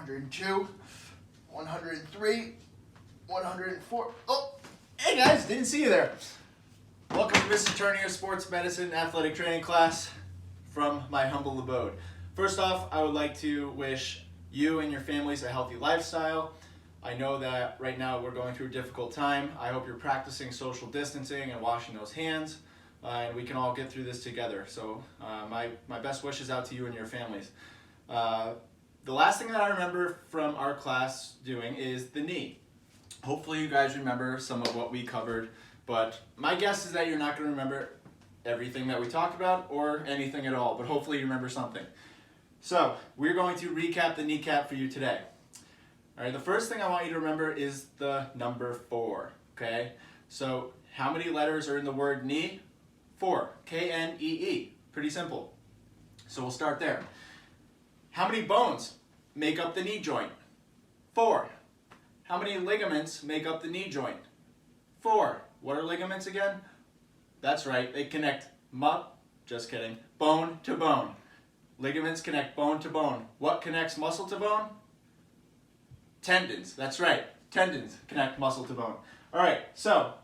102, 103, 104. Oh, hey guys, didn't see you there. Welcome to Mr. Turnier's Sports Medicine Athletic Training class from my humble abode. First off, I would like to wish you and your families a healthy lifestyle. I know that right now we're going through a difficult time. I hope you're practicing social distancing and washing those hands, and we can all get through this together. So my best wishes out to you and your families. The last thing that I remember from our class doing is the knee. Hopefully you guys remember some of what we covered, but my guess is that you're not going to remember everything that we talked about or anything at all, but hopefully you remember something. So we're going to recap the kneecap for you today. All right, the first thing I want you to remember is the number 4, okay? So how many letters are in the word knee? 4, K-N-E-E, pretty simple. So we'll start there. How many bones make up the knee joint? 4. How many ligaments make up the knee joint? 4. What are ligaments again? That's right, they connect just kidding, bone to bone. Ligaments connect bone to bone. What connects muscle to bone? Tendons, that's right. Tendons connect muscle to bone. All right, so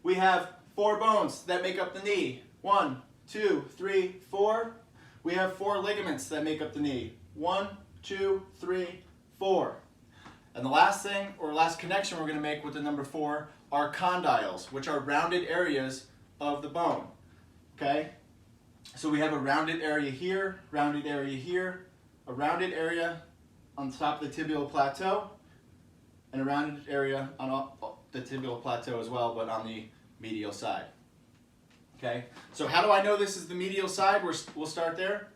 we have 4 bones that make up the knee. 1, 2, 3, 4. We have 4 ligaments that make up the knee. 1, 2, 3, 4. And the last thing, or last connection we're going to make with the number 4 are condyles, which are rounded areas of the bone. Okay? So we have a rounded area here, a rounded area on top of the tibial plateau, and a rounded area on the tibial plateau as well, but on the medial side. Okay, so how do I know this is the medial side? We'll start there.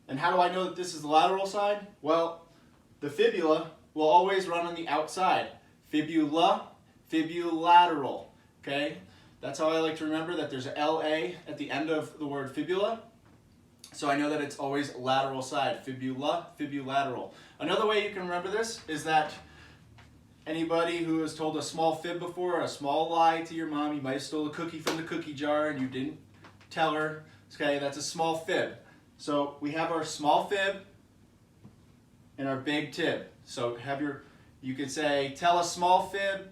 And how do I know that this is the lateral side? Well, the fibula will always run on the outside. Fibula, fibulateral. Okay, that's how I like to remember that there's a LA at the end of the word fibula. So I know that it's always lateral side. Fibula, fibulateral. Another way you can remember this is that anybody who has told a small fib before, a small lie to your mom, you might have stole a cookie from the cookie jar and you didn't tell her, okay, that's a small fib. So we have our small fib and our big tib. So you could say, tell a small fib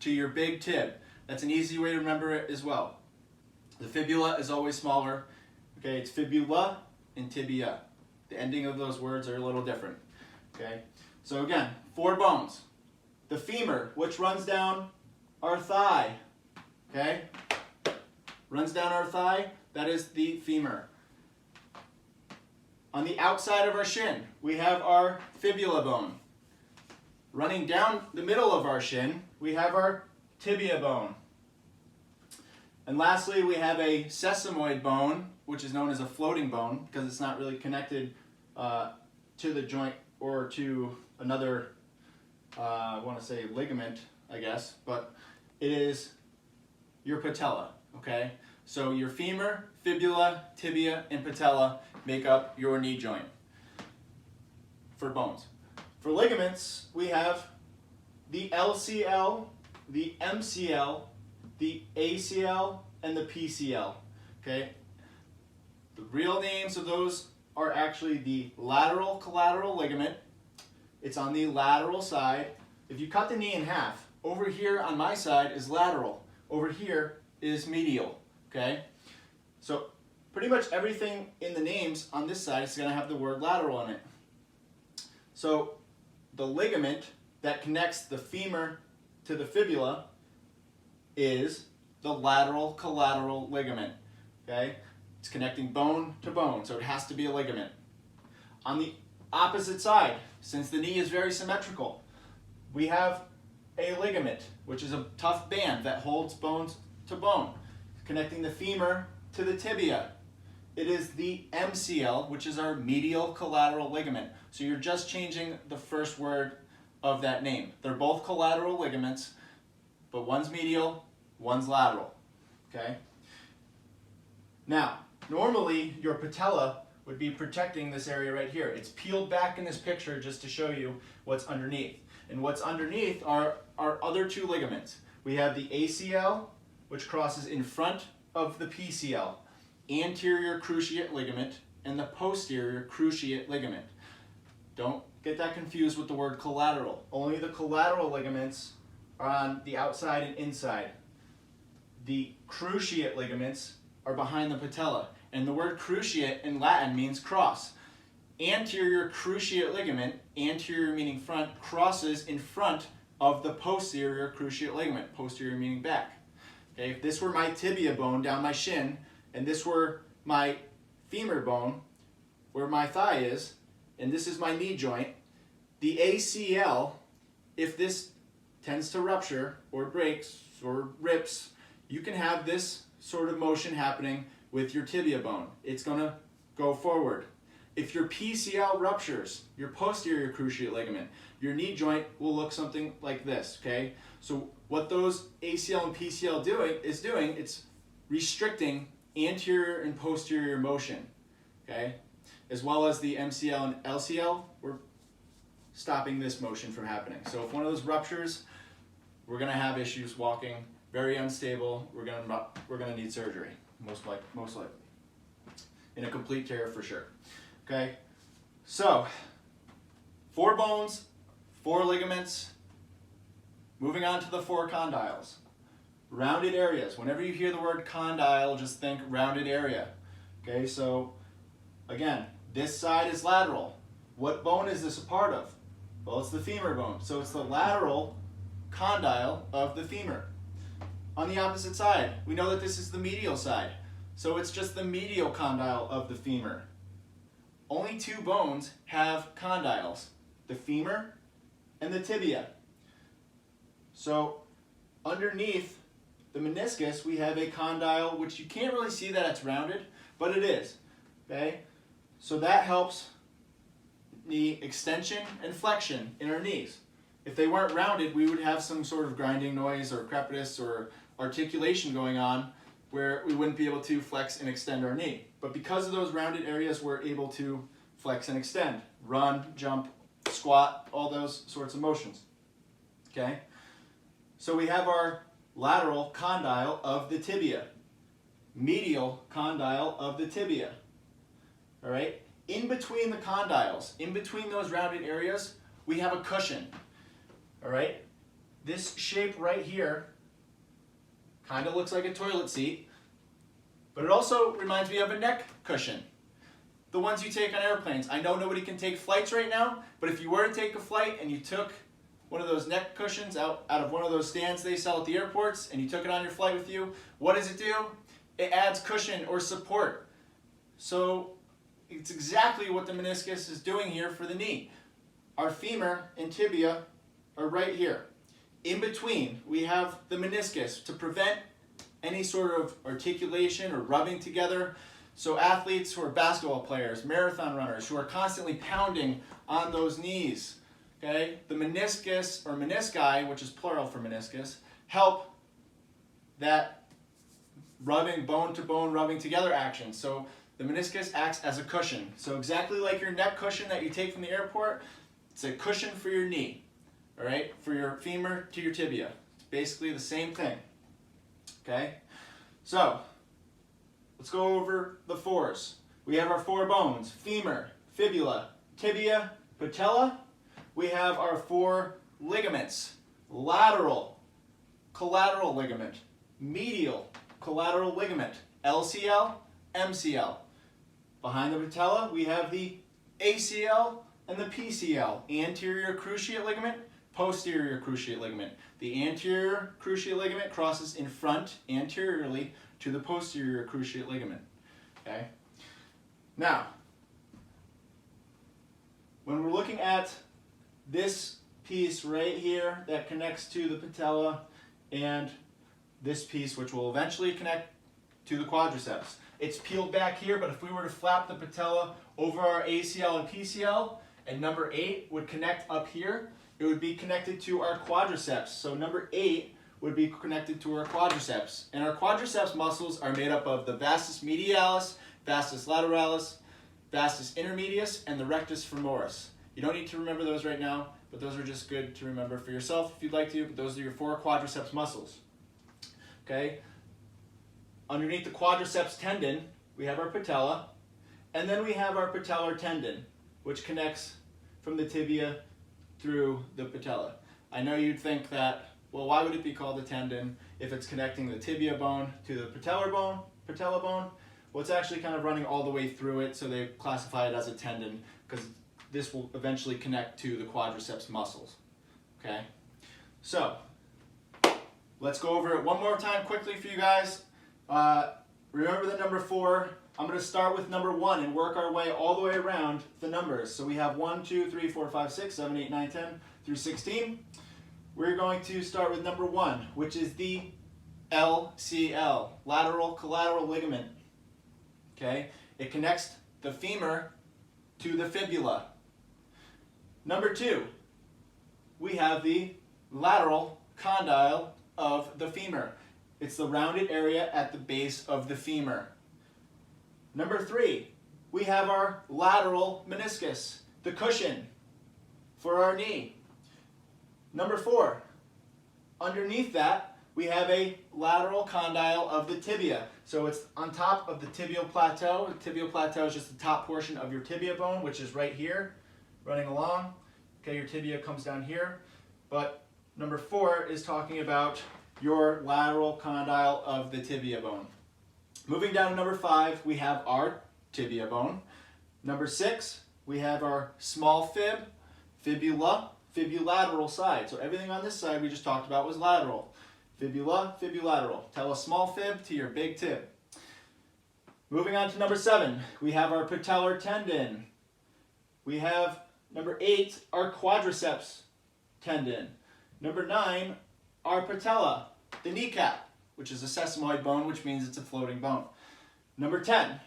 to your big tib. That's an easy way to remember it as well. The fibula is always smaller. Okay, it's fibula and tibia. The ending of those words are a little different. Okay, so again, 4 bones. The femur, which runs down our thigh, okay? Runs down our thigh, that is the femur. On the outside of our shin, we have our fibula bone. Running down the middle of our shin, we have our tibia bone. And lastly, we have a sesamoid bone, which is known as a floating bone, because it's not really connected to the joint or to another I want to say ligament, I guess, but it is your patella, okay? So your femur, fibula, tibia, and patella make up your knee joint for bones. For ligaments, we have the LCL, the MCL, the ACL, and the PCL, okay? The real names of those are actually the lateral collateral ligament. It's on the lateral side. If you cut the knee in half, over here on my side is lateral. Over here is medial, okay? So pretty much everything in the names on this side is going to have the word lateral in it. So the ligament that connects the femur to the fibula is the lateral collateral ligament, okay? It's connecting bone to bone, so it has to be a ligament. On the opposite side, since the knee is very symmetrical, we have a ligament, which is a tough band that holds bones to bone, connecting the femur to the tibia. It is the MCL, which is our medial collateral ligament. So you're just changing the first word of that name. They're both collateral ligaments, but one's medial, one's lateral, okay? Now, normally your patella would be protecting this area right here. It's peeled back in this picture just to show you what's underneath. And what's underneath are our other 2 ligaments. We have the ACL, which crosses in front of the PCL, anterior cruciate ligament, and the posterior cruciate ligament. Don't get that confused with the word collateral. Only the collateral ligaments are on the outside and inside. The cruciate ligaments are behind the patella. And the word cruciate in Latin means cross. Anterior cruciate ligament, anterior meaning front, crosses in front of the posterior cruciate ligament, posterior meaning back. Okay, if this were my tibia bone down my shin, and this were my femur bone, where my thigh is, and this is my knee joint, the ACL, if this tends to rupture or breaks or rips, you can have this sort of motion happening with your tibia bone. It's going to go forward. If your PCL ruptures, your posterior cruciate ligament, your knee joint will look something like this, okay? So what those ACL and PCL is it's restricting anterior and posterior motion, okay? As well as the MCL and LCL, we're stopping this motion from happening. So if one of those ruptures, we're gonna have issues walking, very unstable, we're gonna need surgery, most likely. In a complete tear for sure. Okay, so 4 bones, 4 ligaments. Moving on to the 4 condyles. Rounded areas. Whenever you hear the word condyle, just think rounded area. Okay, so again, this side is lateral. What bone is this a part of? Well, it's the femur bone. So it's the lateral condyle of the femur. On the opposite side, we know that this is the medial side. So it's just the medial condyle of the femur. Only 2 bones have condyles, the femur and the tibia. So underneath the meniscus, we have a condyle, which you can't really see that it's rounded, but it is, okay? So that helps the extension and flexion in our knees. If they weren't rounded, we would have some sort of grinding noise or crepitus or articulation going on where we wouldn't be able to flex and extend our knee. But because of those rounded areas, we're able to flex and extend, run, jump, squat, all those sorts of motions, okay? So we have our lateral condyle of the tibia, medial condyle of the tibia, all right? In between the condyles, in between those rounded areas, we have a cushion, all right? This shape right here kind of looks like a toilet seat, but it also reminds me of a neck cushion. The ones you take on airplanes. I know nobody can take flights right now, but if you were to take a flight and you took one of those neck cushions out of one of those stands they sell at the airports and you took it on your flight with you, what does it do? It adds cushion or support. So it's exactly what the meniscus is doing here for the knee. Our femur and tibia are right here. In between, we have the meniscus to prevent any sort of articulation or rubbing together. So athletes who are basketball players, marathon runners, who are constantly pounding on those knees, okay? The meniscus or menisci, which is plural for meniscus, help that rubbing, bone to bone rubbing together action. So the meniscus acts as a cushion. So exactly like your neck cushion that you take from the airport, it's a cushion for your knee. All right, for your femur to your tibia. It's basically the same thing, okay? So, let's go over the 4s. We have our 4 bones, femur, fibula, tibia, patella. We have our 4 ligaments, lateral, collateral ligament, medial, collateral ligament, LCL, MCL. Behind the patella, we have the ACL and the PCL, anterior cruciate ligament, posterior cruciate ligament. The anterior cruciate ligament crosses in front, anteriorly, to the posterior cruciate ligament, okay? Now, when we're looking at this piece right here that connects to the patella and this piece, which will eventually connect to the quadriceps. It's peeled back here, but if we were to flap the patella over our ACL and PCL, and number 8 would connect up here, it would be connected to our quadriceps. So number 8 would be connected to our quadriceps. And our quadriceps muscles are made up of the vastus medialis, vastus lateralis, vastus intermedius, and the rectus femoris. You don't need to remember those right now, but those are just good to remember for yourself if you'd like to. But those are your 4 quadriceps muscles. Okay? Underneath the quadriceps tendon, we have our patella, and then we have our patellar tendon, which connects from the tibia through the patella. I know you'd think that, well, why would it be called a tendon if it's connecting the tibia bone to the patella bone? Well, it's actually kind of running all the way through it, so they classify it as a tendon because this will eventually connect to the quadriceps muscles. Okay, so let's go over it one more time quickly for you guys. Remember the number 4. I'm going to start with number 1 and work our way all the way around the numbers. So we have 1, 2, 3, 4, 5, 6, 7, 8, 9, 10 through 16. We're going to start with number 1, which is the LCL, lateral collateral ligament. Okay, it connects the femur to the fibula. Number 2, we have the lateral condyle of the femur. It's the rounded area at the base of the femur. Number 3, we have our lateral meniscus, the cushion for our knee. Number 4, underneath that, we have a lateral condyle of the tibia. So it's on top of the tibial plateau. The tibial plateau is just the top portion of your tibia bone, which is right here, running along. Okay, your tibia comes down here. But number 4 is talking about your lateral condyle of the tibia bone. Moving down to number 5, we have our tibia bone. Number 6, we have our small fib, fibula, fibulateral side. So everything on this side we just talked about was lateral. Fibula, fibulateral. Tell a small fib to your big tib. Moving on to number 7, we have our patellar tendon. We have number 8, our quadriceps tendon. Number 9, our patella, the kneecap, which is a sesamoid bone, which means it's a floating bone. Number 10,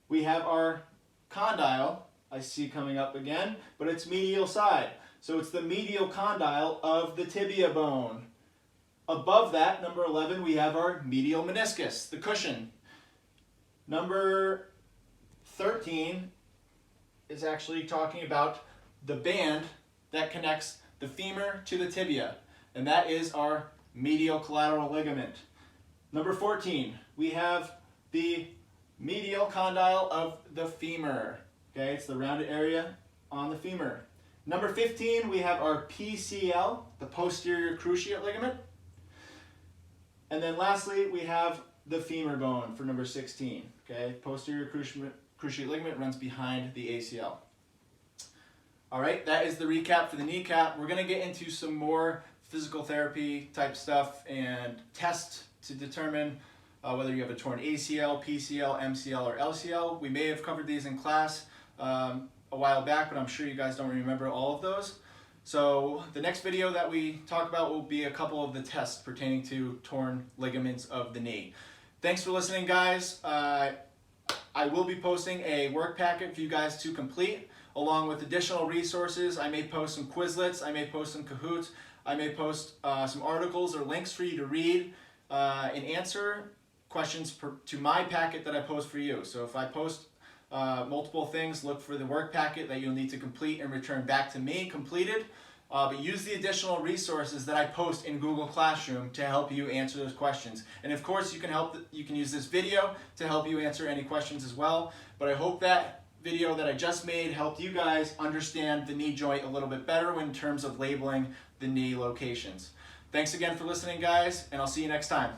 we have our condyle, I see coming up again, but it's medial side. So it's the medial condyle of the tibia bone. Above that, number 11, we have our medial meniscus, the cushion. Number 13 is actually talking about the band that connects the femur to the tibia, and that is our medial collateral ligament. Number 14, we have the medial condyle of the femur. Okay, it's the rounded area on the femur. Number 15, we have our PCL, the posterior cruciate ligament. And then lastly, we have the femur bone for number 16. Okay, posterior cruciate ligament runs behind the ACL. All right, that is the recap for the kneecap. We're going to get into some more physical therapy type stuff and tests to determine whether you have a torn ACL, PCL, MCL, or LCL. We may have covered these in class a while back, but I'm sure you guys don't remember all of those. So the next video that we talk about will be a couple of the tests pertaining to torn ligaments of the knee. Thanks for listening, guys. I will be posting a work packet for you guys to complete, along with additional resources. I may post some Quizlets, I may post some Kahoots, I may post some articles or links for you to read and answer questions to my packet that I post for you. So if I post multiple things, look for the work packet that you'll need to complete and return back to me completed. But use the additional resources that I post in Google Classroom to help you answer those questions. And of course, you can use this video to help you answer any questions as well. But I hope that video that I just made helped you guys understand the knee joint a little bit better in terms of labeling the knee locations. Thanks again for listening, guys, and I'll see you next time.